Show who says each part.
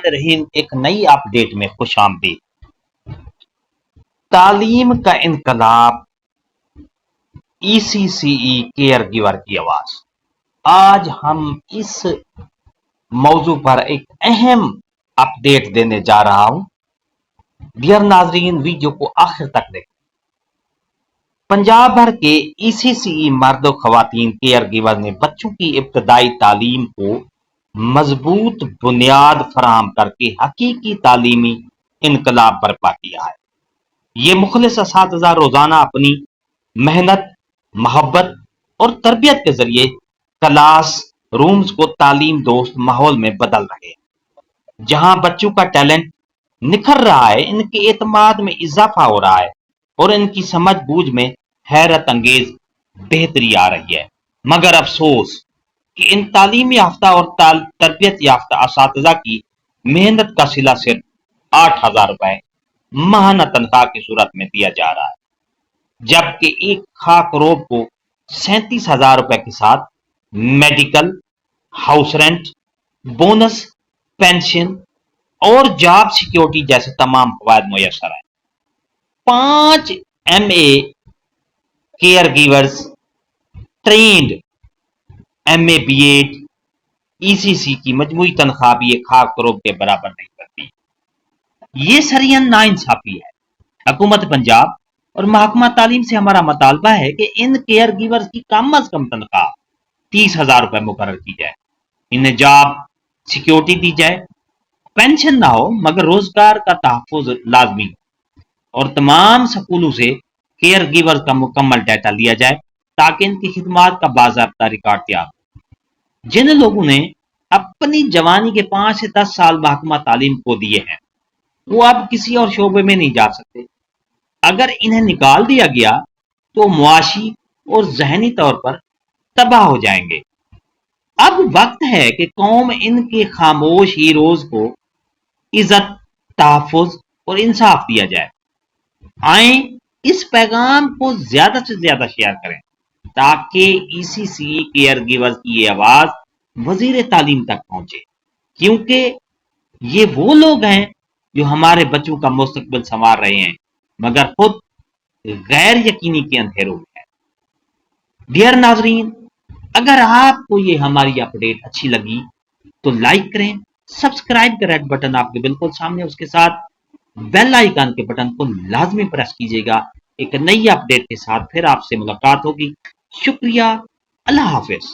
Speaker 1: रहीम एक नई अपडेट में खुश आमदीद। तालीम का इनकलाब, ECCE केयर गिवर की आवाज। आज हम इस मौजू पर एक अहम अपडेट देने जा रहा हूं। डियर नाजरीन, वीडियो को आखिर तक देखें। पंजाब भर के ECCE मर्द और खवातीन केयर गिवर ने बच्चों की इब्तदाई तालीम को मजबूत बुनियाद फराहम करके हकीकी तालीमी इनकलाब बर्पा किया है। ये मुखलिस असातिज़ा रोजाना अपनी मेहनत, मोहब्बत और तरबियत के जरिए क्लास रूम्स को तालीम दोस्त माहौल में बदल रहे हैं। जहां बच्चों का टैलेंट निखर रहा है, इनके एतमाद में इजाफा हो रहा है और इनकी समझ बूझ में हैरत अंगेज बेहतरी आ रही है। मगर अफसोस कि इन तालीम याफ्ता और तरबियत याफ्ता असातिज़ा की मेहनत का सिला सिर्फ 8,000 रुपए माहाना तनख्वाह की सूरत में दिया जा रहा है, जबकि एक खाकरोब को 37,000 रुपए के साथ medical, house rent, bonus, pension और जॉब सिक्योरिटी जैसे तमाम फवायद मुयसर है। 5 MA care givers trend MA BEd ECC की मजमूई तनख्वाह भी एक खाक करोड़ के बराबर नहीं करती। ये सरियन नाइंसाफी है। हुकूमत पंजाब और महकमा तालीम से हमारा मुतालबा है कि इन केयर गिवर्स की कम अज कम तनख्वाह 30,000 रुपए मुकर्रर की जाए, इन्हें जॉब सिक्योरिटी दी जाए, पेंशन ना हो मगर रोजगार का तहफ़्फ़ुज़ लाजमी, और तमाम स्कूलों से केयर गिवर्स का मुकम्मल डाटा लिया जाए ताकि इनकी खिदमात का बाज़ाब्ता रिकॉर्ड तैयार हो। जिन लोगों ने अपनी जवानी के 5 से 10 साल महकमा तालीम को दिए हैं, वो अब किसी और शोबे में नहीं जा सकते। अगर इन्हें निकाल दिया गया तो मुआशी और जहनी तौर पर तबाह हो जाएंगे। अब वक्त है कि कौम इनके खामोश हीरोज को इज्जत, तहफ़्फ़ुज़ और इंसाफ दिया जाए। आए इस पैगाम को ज्यादा से ज्यादा शेयर करें ताकि ECCE केयर गिवर्स की ये आवाज वजीर तालीम तक पहुंचे, क्योंकि ये वो लोग हैं जो हमारे बच्चों का मुस्तकबिल संवार रहे हैं मगर खुद गैर यकीनी के अंधेरों में है। डियर नाजरीन, अगर आपको ये हमारी अपडेट अच्छी लगी तो लाइक करें, सब्सक्राइब का रेड बटन आपके बिल्कुल सामने, उसके साथ बेल आइकन के बटन को लाजमी प्रेस कीजिएगा। एक नई अपडेट के साथ फिर आपसे मुलाकात होगी। शुक्रिया, अल्लाह हाफिज।